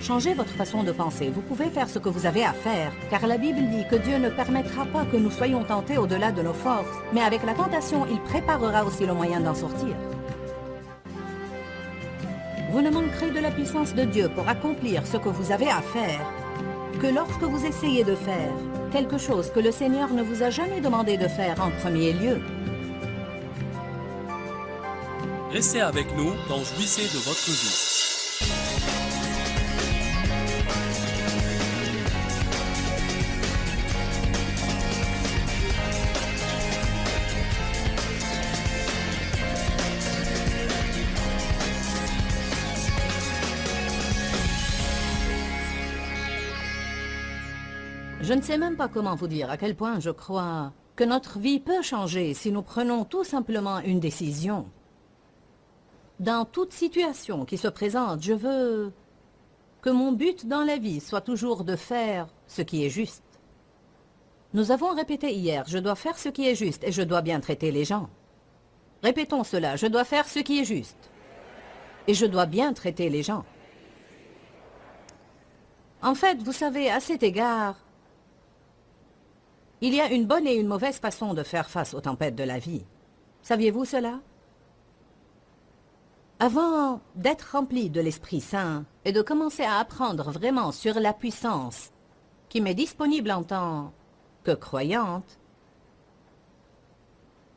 Changez votre façon de penser. Vous pouvez faire ce que vous avez à faire, car la Bible dit que Dieu ne permettra pas que nous soyons tentés au-delà de nos forces, mais avec la tentation, il préparera aussi le moyen d'en sortir. Vous ne manquerez de la puissance de Dieu pour accomplir ce que vous avez à faire que lorsque vous essayez de faire quelque chose que le Seigneur ne vous a jamais demandé de faire en premier lieu. Restez avec nous dans Jouissez de votre vie. Je ne sais même pas comment vous dire à quel point je crois que notre vie peut changer si nous prenons tout simplement une décision. Dans toute situation qui se présente, je veux que mon but dans la vie soit toujours de faire ce qui est juste. Nous avons répété hier, je dois faire ce qui est juste et je dois bien traiter les gens. Répétons cela, je dois faire ce qui est juste et je dois bien traiter les gens. En fait, vous savez, à cet égard, il y a une bonne et une mauvaise façon de faire face aux tempêtes de la vie. Saviez-vous cela? Avant d'être rempli de l'Esprit Saint et de commencer à apprendre vraiment sur la puissance qui m'est disponible en tant que croyante,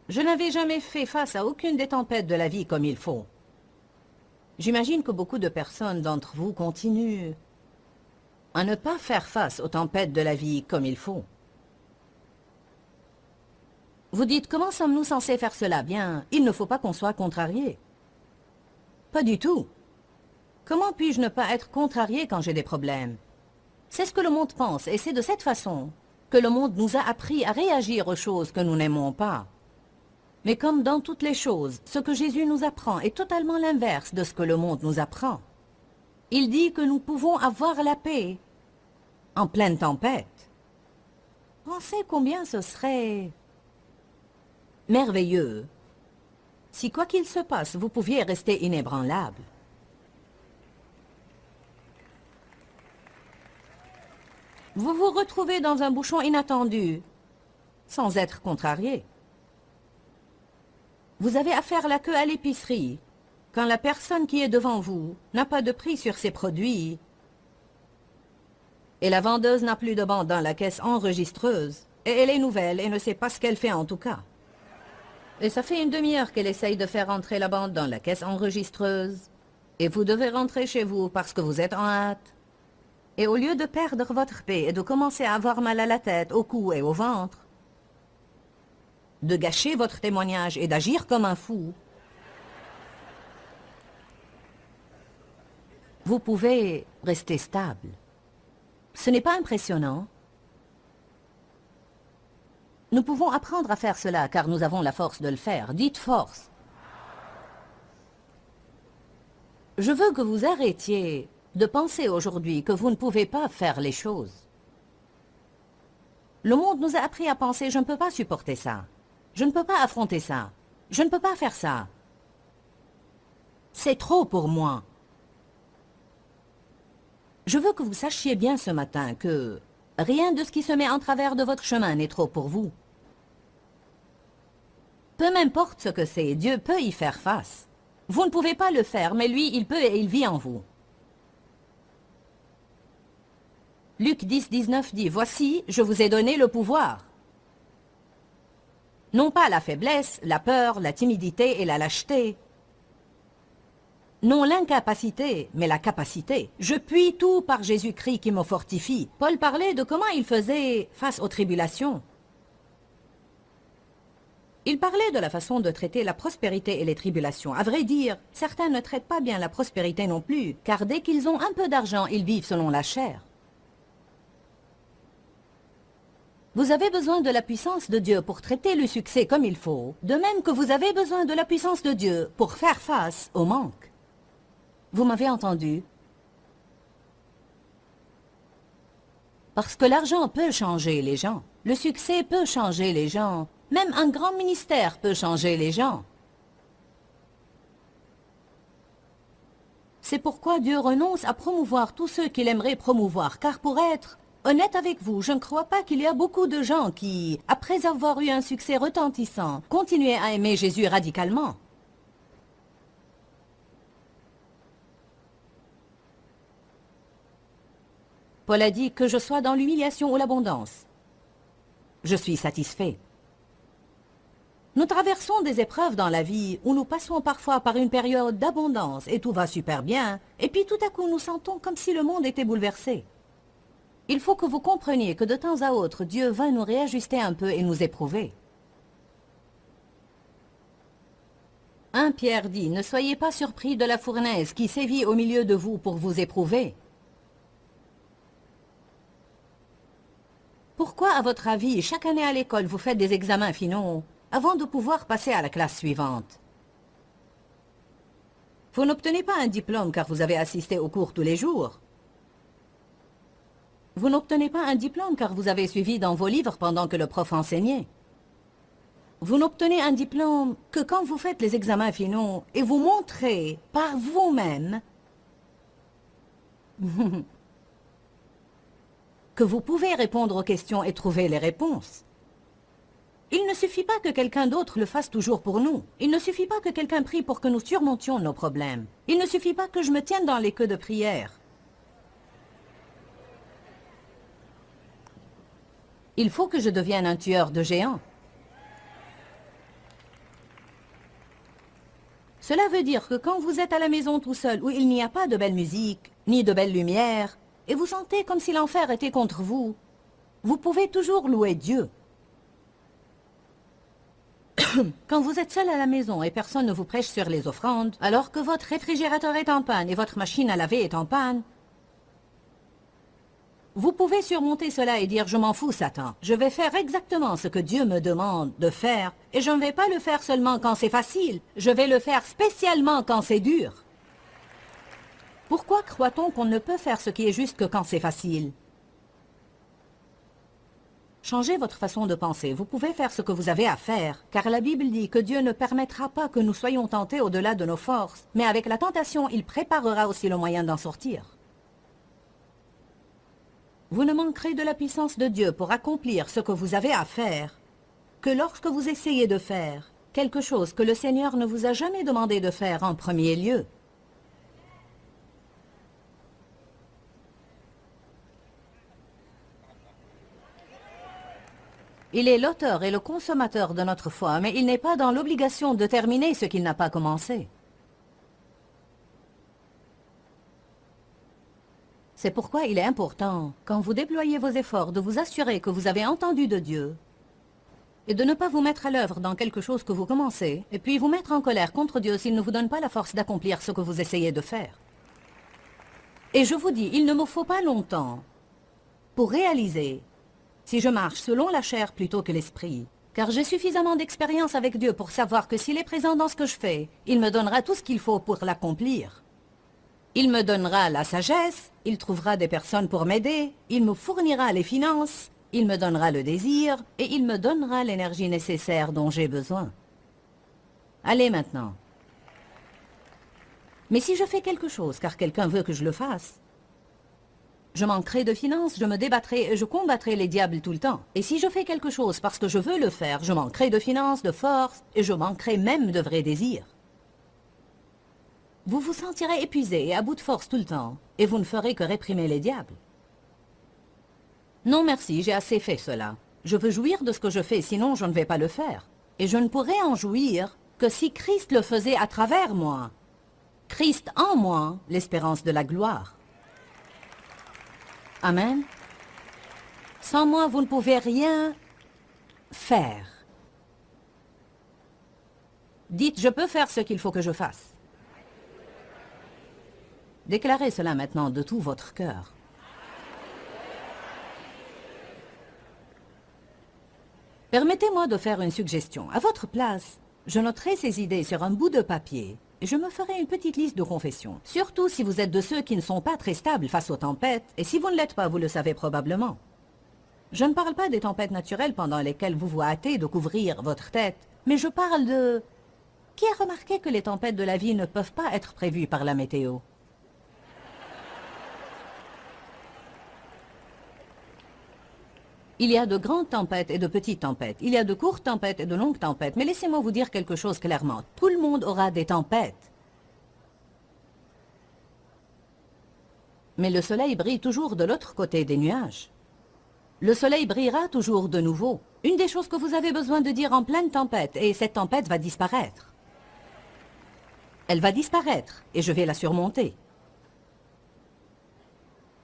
je n'avais jamais fait face à aucune des tempêtes de la vie comme il faut. J'imagine que beaucoup de personnes d'entre vous continuent à ne pas faire face aux tempêtes de la vie comme il faut. Vous dites, comment sommes-nous censés faire cela? Bien, il ne faut pas qu'on soit contrarié. Pas du tout. Comment puis-je ne pas être contrarié quand j'ai des problèmes? C'est ce que le monde pense, et c'est de cette façon que le monde nous a appris à réagir aux choses que nous n'aimons pas. Mais comme dans toutes les choses, ce que Jésus nous apprend est totalement l'inverse de ce que le monde nous apprend. Il dit que nous pouvons avoir la paix en pleine tempête. Pensez combien ce serait merveilleux si, quoi qu'il se passe, vous pouviez rester inébranlable. Vous vous retrouvez dans un bouchon inattendu, sans être contrarié. Vous avez à faire la queue à l'épicerie, quand la personne qui est devant vous n'a pas de prix sur ses produits, et la vendeuse n'a plus de bande dans la caisse enregistreuse, et elle est nouvelle et ne sait pas ce qu'elle fait en tout cas. Et ça fait une demi-heure qu'elle essaye de faire entrer la bande dans la caisse enregistreuse. Et vous devez rentrer chez vous parce que vous êtes en hâte. Et au lieu de perdre votre paix et de commencer à avoir mal à la tête, au cou et au ventre, de gâcher votre témoignage et d'agir comme un fou, vous pouvez rester stable. Ce n'est pas impressionnant? Nous pouvons apprendre à faire cela, car nous avons la force de le faire. Dites force. Je veux que vous arrêtiez de penser aujourd'hui que vous ne pouvez pas faire les choses. Le monde nous a appris à penser, je ne peux pas supporter ça. Je ne peux pas affronter ça. Je ne peux pas faire ça. C'est trop pour moi. Je veux que vous sachiez bien ce matin que rien de ce qui se met en travers de votre chemin n'est trop pour vous. Peu m'importe ce que c'est, Dieu peut y faire face. Vous ne pouvez pas le faire, mais lui, il peut et il vit en vous. Luc 10, 19 dit, « Voici, je vous ai donné le pouvoir. » Non pas la faiblesse, la peur, la timidité et la lâcheté. Non l'incapacité, mais la capacité. Je puis tout par Jésus-Christ qui me fortifie. Paul parlait de comment il faisait face aux tribulations. Il parlait de la façon de traiter la prospérité et les tribulations. À vrai dire, certains ne traitent pas bien la prospérité non plus, car dès qu'ils ont un peu d'argent, ils vivent selon la chair. Vous avez besoin de la puissance de Dieu pour traiter le succès comme il faut, de même que vous avez besoin de la puissance de Dieu pour faire face au manque. Vous m'avez entendu? Parce que l'argent peut changer les gens. Le succès peut changer les gens. Même un grand ministère peut changer les gens. C'est pourquoi Dieu renonce à promouvoir tous ceux qu'il aimerait promouvoir, car pour être honnête avec vous, je ne crois pas qu'il y a beaucoup de gens qui, après avoir eu un succès retentissant, continuaient à aimer Jésus radicalement. Paul a dit que je sois dans l'humiliation ou l'abondance. Je suis satisfait. Nous traversons des épreuves dans la vie où nous passons parfois par une période d'abondance et tout va super bien, et puis tout à coup nous sentons comme si le monde était bouleversé. Il faut que vous compreniez que de temps à autre, Dieu va nous réajuster un peu et nous éprouver. 1 Pierre dit, ne soyez pas surpris de la fournaise qui sévit au milieu de vous pour vous éprouver. Pourquoi, à votre avis, chaque année à l'école, vous faites des examens finaux avant de pouvoir passer à la classe suivante? Vous n'obtenez pas un diplôme car vous avez assisté aux cours tous les jours. Vous n'obtenez pas un diplôme car vous avez suivi dans vos livres pendant que le prof enseignait. Vous n'obtenez un diplôme que quand vous faites les examens finaux et vous montrez par vous-même que vous pouvez répondre aux questions et trouver les réponses. Il ne suffit pas que quelqu'un d'autre le fasse toujours pour nous. Il ne suffit pas que quelqu'un prie pour que nous surmontions nos problèmes. Il ne suffit pas que je me tienne dans les queues de prière. Il faut que je devienne un tueur de géants. Cela veut dire que quand vous êtes à la maison tout seul, où il n'y a pas de belle musique, ni de belle lumière, et vous sentez comme si l'enfer était contre vous, vous pouvez toujours louer Dieu. Quand vous êtes seul à la maison et personne ne vous prêche sur les offrandes, alors que votre réfrigérateur est en panne et votre machine à laver est en panne, vous pouvez surmonter cela et dire « Je m'en fous, Satan. Je vais faire exactement ce que Dieu me demande de faire et je ne vais pas le faire seulement quand c'est facile. Je vais le faire spécialement quand c'est dur. » Pourquoi croit-on qu'on ne peut faire ce qui est juste que quand c'est facile? Changez votre façon de penser. Vous pouvez faire ce que vous avez à faire, car la Bible dit que Dieu ne permettra pas que nous soyons tentés au-delà de nos forces, mais avec la tentation, il préparera aussi le moyen d'en sortir. Vous ne manquerez de la puissance de Dieu pour accomplir ce que vous avez à faire que lorsque vous essayez de faire quelque chose que le Seigneur ne vous a jamais demandé de faire en premier lieu. Il est l'auteur et le consommateur de notre foi, mais il n'est pas dans l'obligation de terminer ce qu'il n'a pas commencé. C'est pourquoi il est important, quand vous déployez vos efforts, de vous assurer que vous avez entendu de Dieu et de ne pas vous mettre à l'œuvre dans quelque chose que vous commencez, et puis vous mettre en colère contre Dieu s'il ne vous donne pas la force d'accomplir ce que vous essayez de faire. Et je vous dis, il ne me faut pas longtemps pour réaliser si je marche selon la chair plutôt que l'esprit, car j'ai suffisamment d'expérience avec Dieu pour savoir que s'il est présent dans ce que je fais, il me donnera tout ce qu'il faut pour l'accomplir. Il me donnera la sagesse, il trouvera des personnes pour m'aider, il me fournira les finances, il me donnera le désir et il me donnera l'énergie nécessaire dont j'ai besoin. Allez maintenant. Mais si je fais quelque chose car quelqu'un veut que je le fasse, je manquerai de finances, je me débattrai et je combattrai les diables tout le temps. Et si je fais quelque chose parce que je veux le faire, je manquerai de finances, de force et je manquerai même de vrais désirs. Vous vous sentirez épuisé et à bout de force tout le temps, et vous ne ferez que réprimer les diables. Non merci, j'ai assez fait cela. Je veux jouir de ce que je fais, sinon je ne vais pas le faire. Et je ne pourrai en jouir que si Christ le faisait à travers moi. Christ en moi, l'espérance de la gloire. Amen. Sans moi, vous ne pouvez rien faire. Dites, je peux faire ce qu'il faut que je fasse. Déclarez cela maintenant de tout votre cœur. Permettez-moi de faire une suggestion. À votre place, je noterai ces idées sur un bout de papier et je me ferai une petite liste de confessions. Surtout si vous êtes de ceux qui ne sont pas très stables face aux tempêtes, et si vous ne l'êtes pas, vous le savez probablement. Je ne parle pas des tempêtes naturelles pendant lesquelles vous vous hâtez de couvrir votre tête, mais je parle de... Qui a remarqué que les tempêtes de la vie ne peuvent pas être prévues par la météo? Il y a de grandes tempêtes et de petites tempêtes. Il y a de courtes tempêtes et de longues tempêtes. Mais laissez-moi vous dire quelque chose clairement. Tout le monde aura des tempêtes. Mais le soleil brille toujours de l'autre côté des nuages. Le soleil brillera toujours de nouveau. Une des choses que vous avez besoin de dire en pleine tempête, et cette tempête va disparaître. Elle va disparaître, et je vais la surmonter.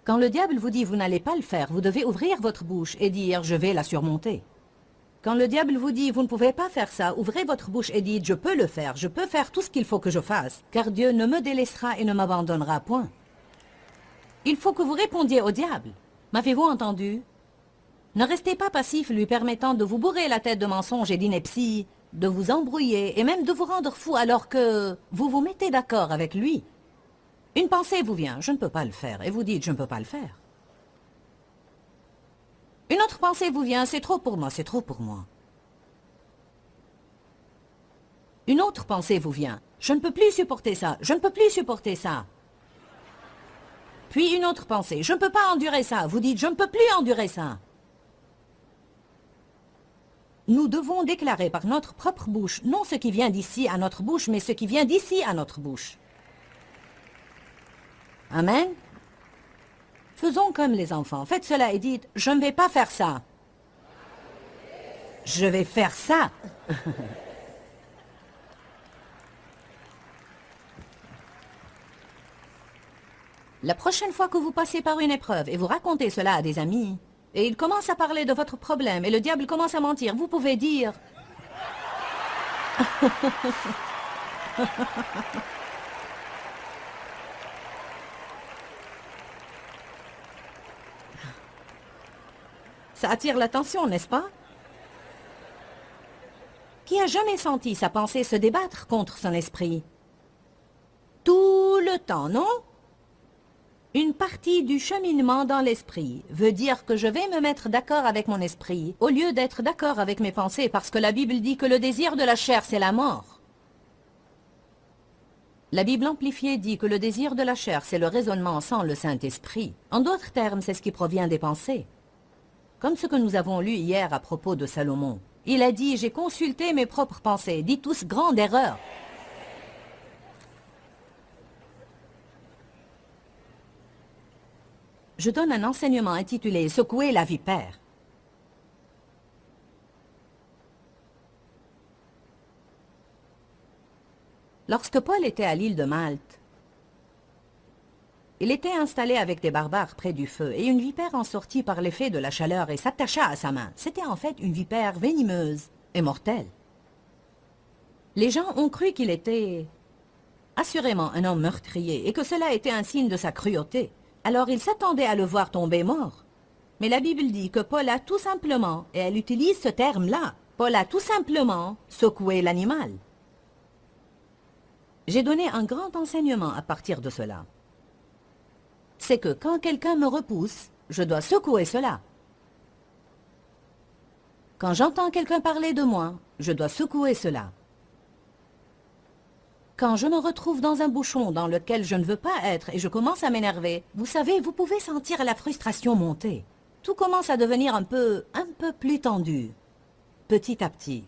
Quand le diable vous dit « vous n'allez pas le faire », vous devez ouvrir votre bouche et dire « je vais la surmonter ». Quand le diable vous dit « vous ne pouvez pas faire ça », ouvrez votre bouche et dites « je peux le faire, je peux faire tout ce qu'il faut que je fasse, car Dieu ne me délaissera et ne m'abandonnera point ». Il faut que vous répondiez au diable. M'avez-vous entendu? Ne restez pas passif lui permettant de vous bourrer la tête de mensonges et d'inepties, de vous embrouiller et même de vous rendre fou alors que vous vous mettez d'accord avec lui. Une pensée vous vient, je ne peux pas le faire, et vous dites, je ne peux pas le faire. Une autre pensée vous vient, c'est trop pour moi, c'est trop pour moi. Une autre pensée vous vient, je ne peux plus supporter ça, je ne peux plus supporter ça. Puis une autre pensée, je ne peux pas endurer ça, vous dites, je ne peux plus endurer ça. Nous devons déclarer par notre propre bouche, non ce qui vient d'ici à notre bouche, mais ce qui vient d'ici à notre bouche. Amen. Faisons comme les enfants. Faites cela et dites, je ne vais pas faire ça. Je vais faire ça. La prochaine fois que vous passez par une épreuve et vous racontez cela à des amis, et ils commencent à parler de votre problème et le diable commence à mentir, vous pouvez dire... Ça attire l'attention, n'est-ce pas? Qui a jamais senti sa pensée se débattre contre son esprit? Tout le temps, non? Une partie du cheminement dans l'esprit veut dire que je vais me mettre d'accord avec mon esprit au lieu d'être d'accord avec mes pensées parce que la Bible dit que le désir de la chair, c'est la mort. La Bible amplifiée dit que le désir de la chair, c'est le raisonnement sans le Saint-Esprit. En d'autres termes, c'est ce qui provient des pensées. Comme ce que nous avons lu hier à propos de Salomon. Il a dit, j'ai consulté mes propres pensées. Dites tous, grande erreur. Je donne un enseignement intitulé « Secouer la vipère ». Lorsque Paul était à l'île de Malte, il était installé avec des barbares près du feu, et une vipère en sortit par l'effet de la chaleur et s'attacha à sa main. C'était en fait une vipère venimeuse et mortelle. Les gens ont cru qu'il était assurément un homme meurtrier, et que cela était un signe de sa cruauté. Alors ils s'attendaient à le voir tomber mort. Mais la Bible dit que Paul a tout simplement, et elle utilise ce terme-là, Paul a tout simplement secoué l'animal. J'ai donné un grand enseignement à partir de cela. C'est que quand quelqu'un me repousse, je dois secouer cela. Quand j'entends quelqu'un parler de moi, je dois secouer cela. Quand je me retrouve dans un bouchon dans lequel je ne veux pas être et je commence à m'énerver, vous savez, vous pouvez sentir la frustration monter. Tout commence à devenir un peu plus tendu, petit à petit.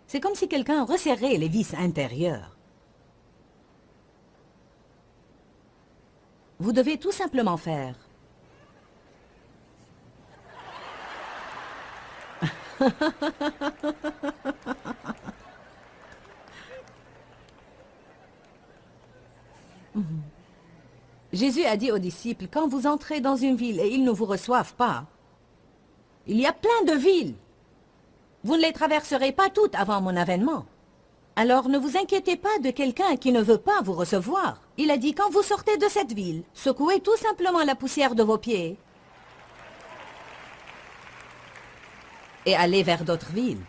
C'est comme si quelqu'un resserrait les vis intérieures. Vous devez tout simplement faire. Jésus a dit aux disciples, quand vous entrez dans une ville et ils ne vous reçoivent pas, il y a plein de villes. Vous ne les traverserez pas toutes avant mon avènement. Alors ne vous inquiétez pas de quelqu'un qui ne veut pas vous recevoir. Il a dit, quand vous sortez de cette ville, secouez tout simplement la poussière de vos pieds et allez vers d'autres villes.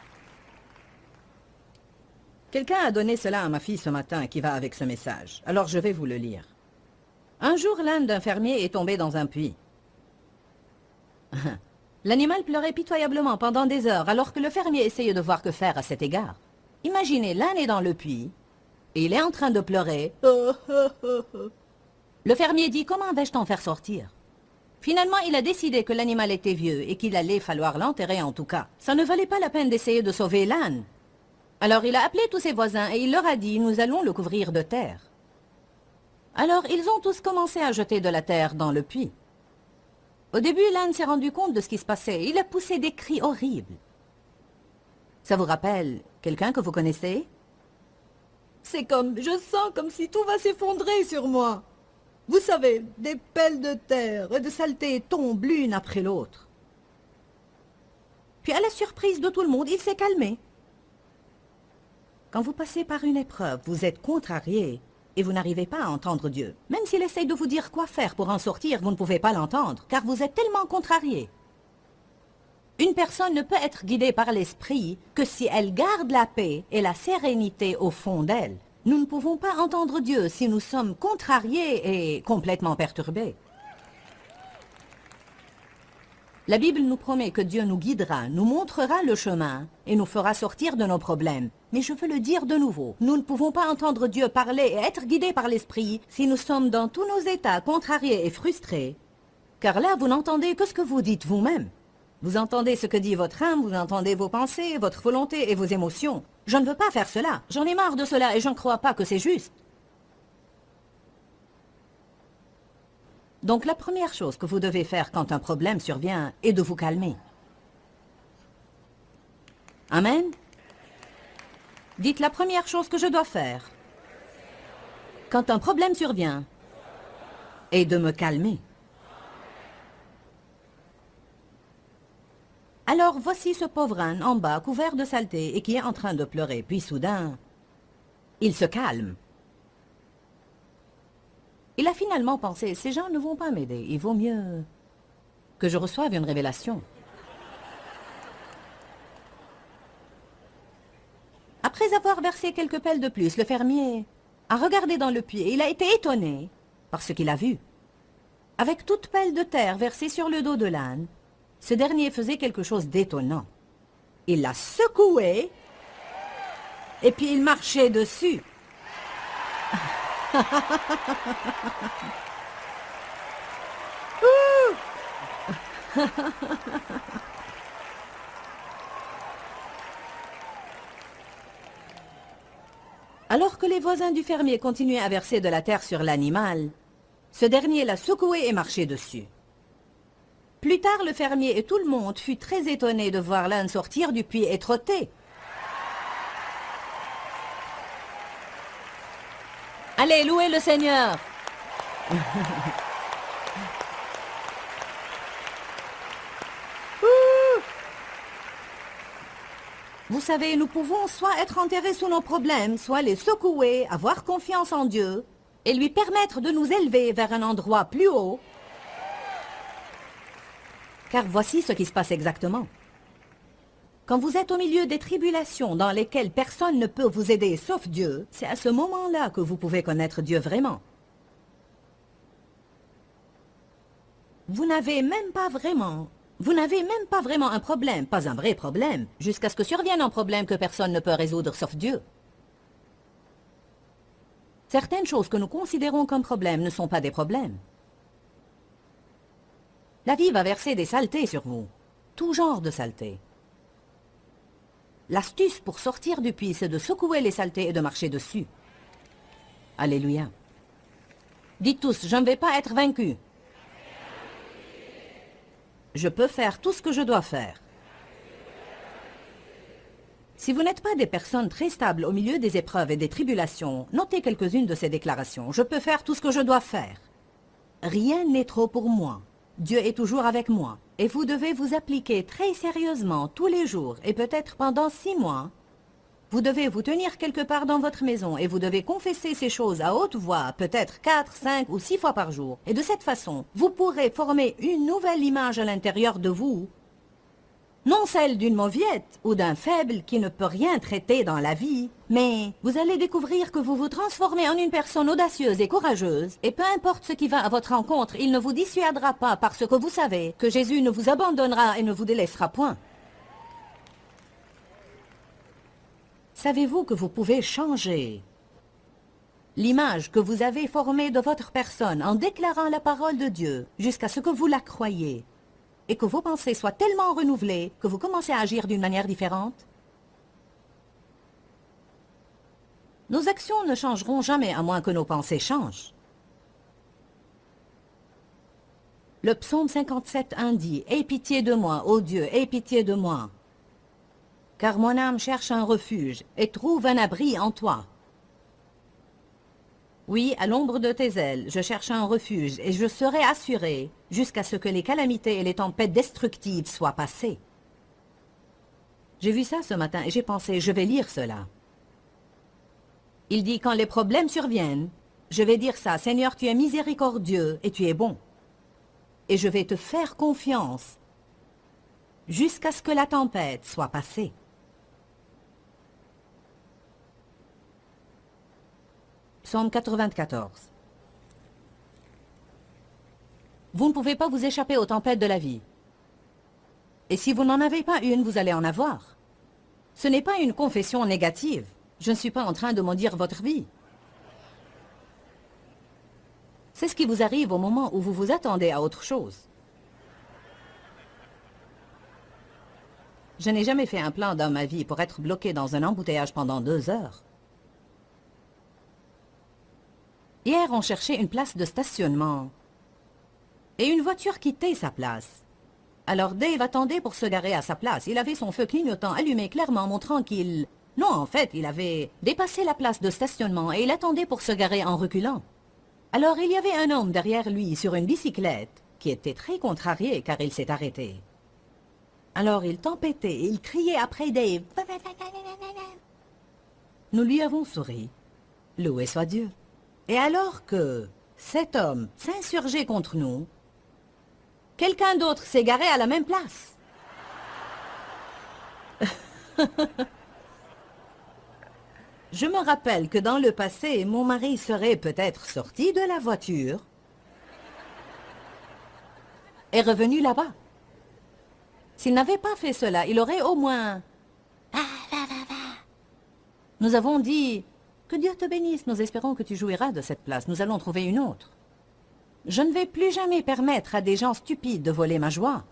Quelqu'un a donné cela à ma fille ce matin qui va avec ce message. Alors je vais vous le lire. Un jour, l'âne d'un fermier est tombé dans un puits. L'animal pleurait pitoyablement pendant des heures alors que le fermier essayait de voir que faire à cet égard. Imaginez, l'âne est dans le puits et il est en train de pleurer. Le fermier dit, comment vais-je t'en faire sortir? Finalement, il a décidé que l'animal était vieux et qu'il allait falloir l'enterrer en tout cas. Ça ne valait pas la peine d'essayer de sauver l'âne. Alors il a appelé tous ses voisins et il leur a dit « Nous allons le couvrir de terre ». Alors ils ont tous commencé à jeter de la terre dans le puits. Au début, l'âne s'est rendu compte de ce qui se passait. Il a poussé des cris horribles. Ça vous rappelle quelqu'un que vous connaissez? C'est comme, je sens comme si tout va s'effondrer sur moi. Vous savez, des pelles de terre et de saleté tombent l'une après l'autre. Puis à la surprise de tout le monde, il s'est calmé. Quand vous passez par une épreuve, vous êtes contrarié et vous n'arrivez pas à entendre Dieu. Même s'il essaye de vous dire quoi faire pour en sortir, vous ne pouvez pas l'entendre, car vous êtes tellement contrarié. Une personne ne peut être guidée par l'esprit que si elle garde la paix et la sérénité au fond d'elle. Nous ne pouvons pas entendre Dieu si nous sommes contrariés et complètement perturbés. La Bible nous promet que Dieu nous guidera, nous montrera le chemin et nous fera sortir de nos problèmes. Mais je veux le dire de nouveau, nous ne pouvons pas entendre Dieu parler et être guidés par l'esprit si nous sommes dans tous nos états contrariés et frustrés. Car là, vous n'entendez que ce que vous dites vous-même. Vous entendez ce que dit votre âme, vous entendez vos pensées, votre volonté et vos émotions. Je ne veux pas faire cela. J'en ai marre de cela et je ne crois pas que c'est juste. Donc la première chose que vous devez faire quand un problème survient est de vous calmer. Amen. Dites la première chose que je dois faire quand un problème survient est de me calmer. Alors voici ce pauvre âne en bas, couvert de saleté et qui est en train de pleurer. Puis soudain, il se calme. Il a finalement pensé, ces gens ne vont pas m'aider, il vaut mieux que je reçoive une révélation. Après avoir versé quelques pelles de plus, le fermier a regardé dans le puits et il a été étonné par ce qu'il a vu. Avec toute pelle de terre versée sur le dos de l'âne, ce dernier faisait quelque chose d'étonnant. Il l'a secoué et puis il marchait dessus. Alors que les voisins du fermier continuaient à verser de la terre sur l'animal, ce dernier l'a secoué et marché dessus. Plus tard, le fermier et tout le monde fut très étonné de voir l'âne sortir du puits et trotter. Allez, louez le Seigneur! Vous savez, nous pouvons soit être enterrés sous nos problèmes, soit les secouer, avoir confiance en Dieu et lui permettre de nous élever vers un endroit plus haut. Car voici ce qui se passe exactement. Quand vous êtes au milieu des tribulations dans lesquelles personne ne peut vous aider sauf Dieu, c'est à ce moment-là que vous pouvez connaître Dieu vraiment. Vous n'avez même pas vraiment un problème, pas un vrai problème, jusqu'à ce que survienne un problème que personne ne peut résoudre sauf Dieu. Certaines choses que nous considérons comme problèmes ne sont pas des problèmes. La vie va verser des saletés sur vous, tout genre de saletés. L'astuce pour sortir du puits, c'est de secouer les saletés et de marcher dessus. Alléluia. Dites tous, je ne vais pas être vaincu. Je peux faire tout ce que je dois faire. Si vous n'êtes pas des personnes très stables au milieu des épreuves et des tribulations, notez quelques-unes de ces déclarations. Je peux faire tout ce que je dois faire. Rien n'est trop pour moi. Dieu est toujours avec moi. Et vous devez vous appliquer très sérieusement tous les jours et peut-être pendant 6 mois. Vous devez vous tenir quelque part dans votre maison et vous devez confesser ces choses à haute voix, peut-être 4, 5 ou 6 fois par jour. Et de cette façon, vous pourrez former une nouvelle image à l'intérieur de vous. Non celle d'une mauviette ou d'un faible qui ne peut rien traiter dans la vie, mais vous allez découvrir que vous vous transformez en une personne audacieuse et courageuse, et peu importe ce qui va à votre rencontre, il ne vous dissuadera pas parce que vous savez que Jésus ne vous abandonnera et ne vous délaissera point. Savez-vous que vous pouvez changer l'image que vous avez formée de votre personne en déclarant la parole de Dieu jusqu'à ce que vous la croyiez et que vos pensées soient tellement renouvelées que vous commencez à agir d'une manière différente? Nos actions ne changeront jamais à moins que nos pensées changent. Le psaume 57:1 dit « Aie pitié de moi, ô Dieu, aie pitié de moi, car mon âme cherche un refuge et trouve un abri en toi. Oui, à l'ombre de tes ailes, je cherche un refuge et je serai assuré jusqu'à ce que les calamités et les tempêtes destructives soient passées. » J'ai vu ça ce matin et j'ai pensé « Je vais lire cela. » Il dit « Quand les problèmes surviennent, je vais dire ça, Seigneur, tu es miséricordieux et tu es bon. Et je vais te faire confiance jusqu'à ce que la tempête soit passée. » Psaume 94. Vous ne pouvez pas vous échapper aux tempêtes de la vie. Et si vous n'en avez pas une, vous allez en avoir. Ce n'est pas une confession négative. Je ne suis pas en train de maudire votre vie. C'est ce qui vous arrive au moment où vous vous attendez à autre chose. Je n'ai jamais fait un plan dans ma vie pour être bloqué dans un embouteillage pendant 2 heures. Hier, on cherchait une place de stationnement et une voiture quittait sa place. Alors Dave attendait pour se garer à sa place. Il avait son feu clignotant allumé clairement montrant qu'il... Non, en fait, il avait dépassé la place de stationnement et il attendait pour se garer en reculant. Alors il y avait un homme derrière lui sur une bicyclette qui était très contrarié car il s'est arrêté. Alors il tempêtait et il criait après Dave. Nous lui avons souri. Loué soit Dieu. Et alors que cet homme s'insurgeait contre nous, quelqu'un d'autre s'est garé à la même place. Je me rappelle que dans le passé, mon mari serait peut-être sorti de la voiture et revenu là-bas. S'il n'avait pas fait cela, il aurait au moins... Nous avons dit, que Dieu te bénisse, nous espérons que tu jouiras de cette place, nous allons trouver une autre. Je ne vais plus jamais permettre à des gens stupides de voler ma joie.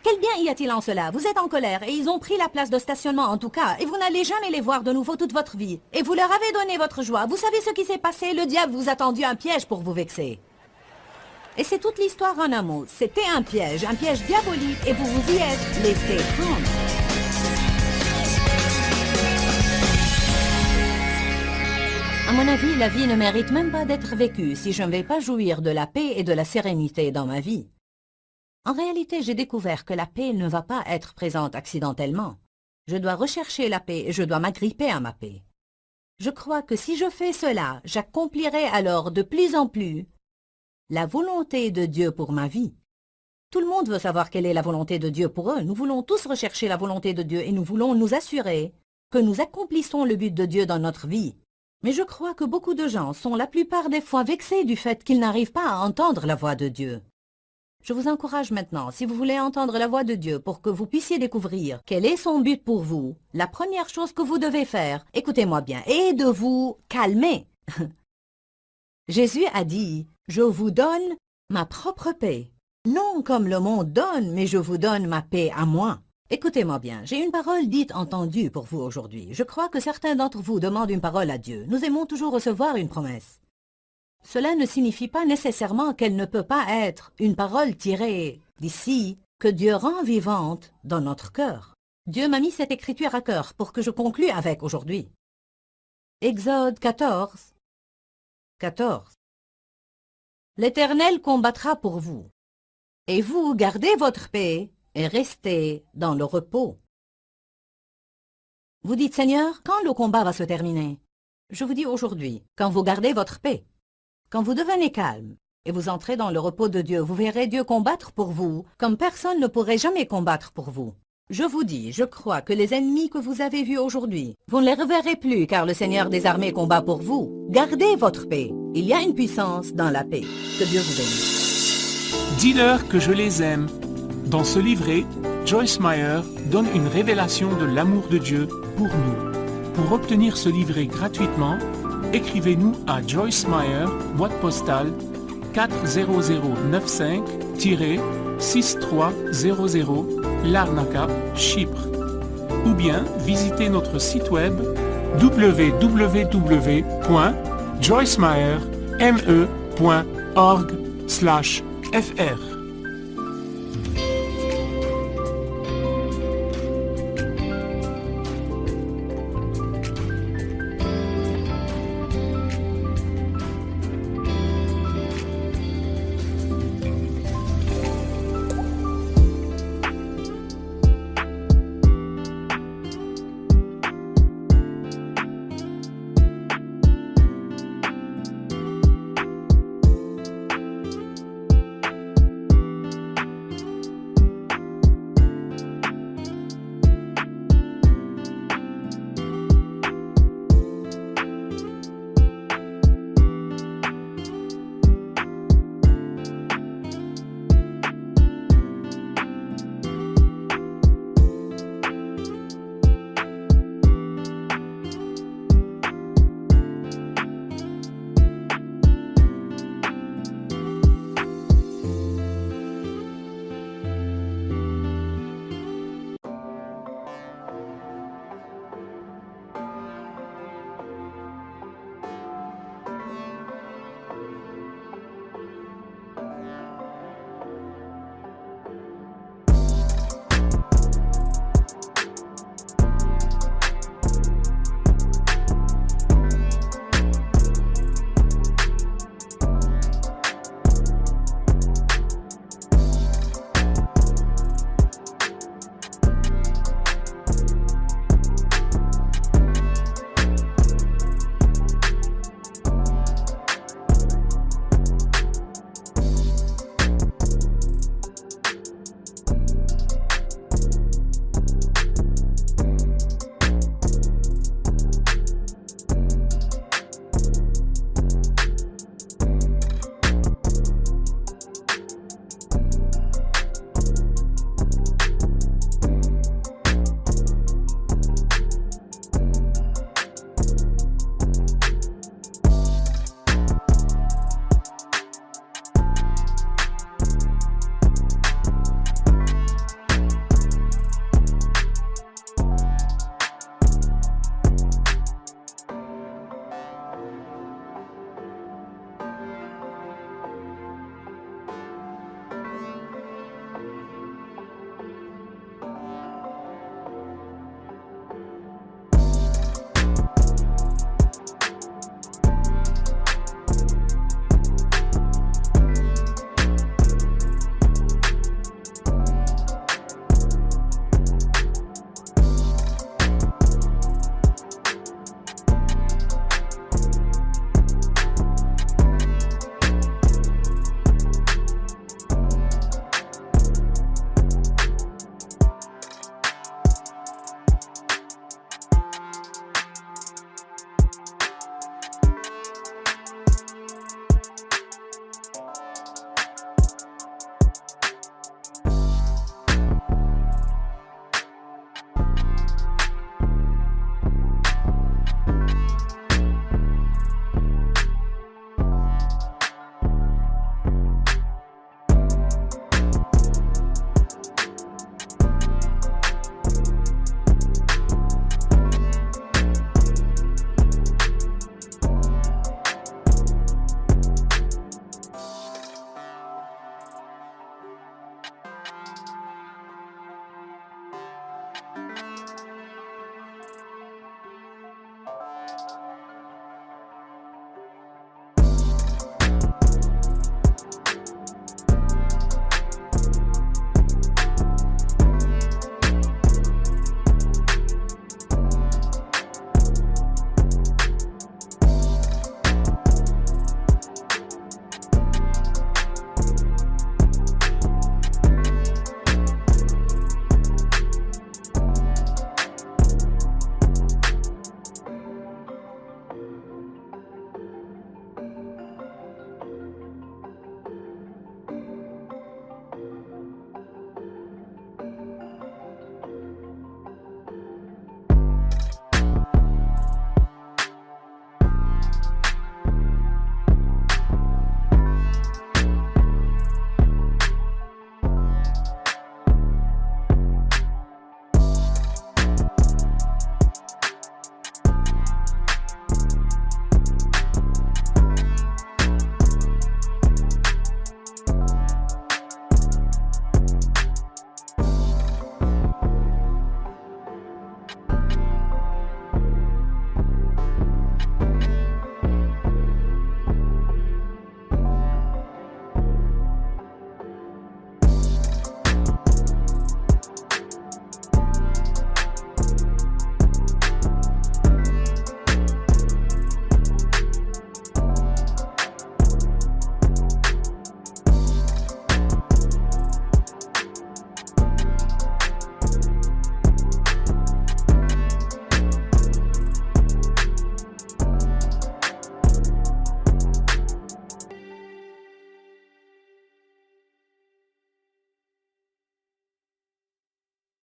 Quel bien y a-t-il en cela? Vous êtes en colère et ils ont pris la place de stationnement en tout cas et vous n'allez jamais les voir de nouveau toute votre vie. Et vous leur avez donné votre joie. Vous savez ce qui s'est passé? Le diable vous a tendu un piège pour vous vexer. Et c'est toute l'histoire en un mot. C'était un piège diabolique et vous vous y êtes laissé prendre. À mon avis, la vie ne mérite même pas d'être vécue si je ne vais pas jouir de la paix et de la sérénité dans ma vie. En réalité, j'ai découvert que la paix ne va pas être présente accidentellement. Je dois rechercher la paix et je dois m'agripper à ma paix. Je crois que si je fais cela, j'accomplirai alors de plus en plus la volonté de Dieu pour ma vie. Tout le monde veut savoir quelle est la volonté de Dieu pour eux. Nous voulons tous rechercher la volonté de Dieu et nous voulons nous assurer que nous accomplissons le but de Dieu dans notre vie. Mais je crois que beaucoup de gens sont la plupart des fois vexés du fait qu'ils n'arrivent pas à entendre la voix de Dieu. Je vous encourage maintenant, si vous voulez entendre la voix de Dieu pour que vous puissiez découvrir quel est son but pour vous, la première chose que vous devez faire, écoutez-moi bien, est de vous calmer. Jésus a dit, « Je vous donne ma propre paix. Non comme le monde donne, mais je vous donne ma paix à moi. » Écoutez-moi bien, j'ai une parole dite entendue pour vous aujourd'hui. Je crois que certains d'entre vous demandent une parole à Dieu. Nous aimons toujours recevoir une promesse. Cela ne signifie pas nécessairement qu'elle ne peut pas être une parole tirée d'ici, que Dieu rend vivante dans notre cœur. Dieu m'a mis cette écriture à cœur pour que je conclue avec aujourd'hui. Exode 14, 14. L'Éternel combattra pour vous, et vous gardez votre paix et restez dans le repos. Vous dites, Seigneur, quand le combat va se terminer? Je vous dis aujourd'hui, quand vous gardez votre paix. Quand vous devenez calme et vous entrez dans le repos de Dieu, vous verrez Dieu combattre pour vous comme personne ne pourrait jamais combattre pour vous. Je vous dis, je crois que les ennemis que vous avez vus aujourd'hui, vous ne les reverrez plus car le Seigneur des armées combat pour vous. Gardez votre paix. Il y a une puissance dans la paix. Que Dieu vous bénisse. Dis-leur que je les aime. Dans ce livret, Joyce Meyer donne une révélation de l'amour de Dieu pour nous. Pour obtenir ce livret gratuitement, écrivez-nous à Joyce Meyer, boîte postale 40095-6300 Larnaca, Chypre. Ou bien visitez notre site web www.joycemeyer.org/fr.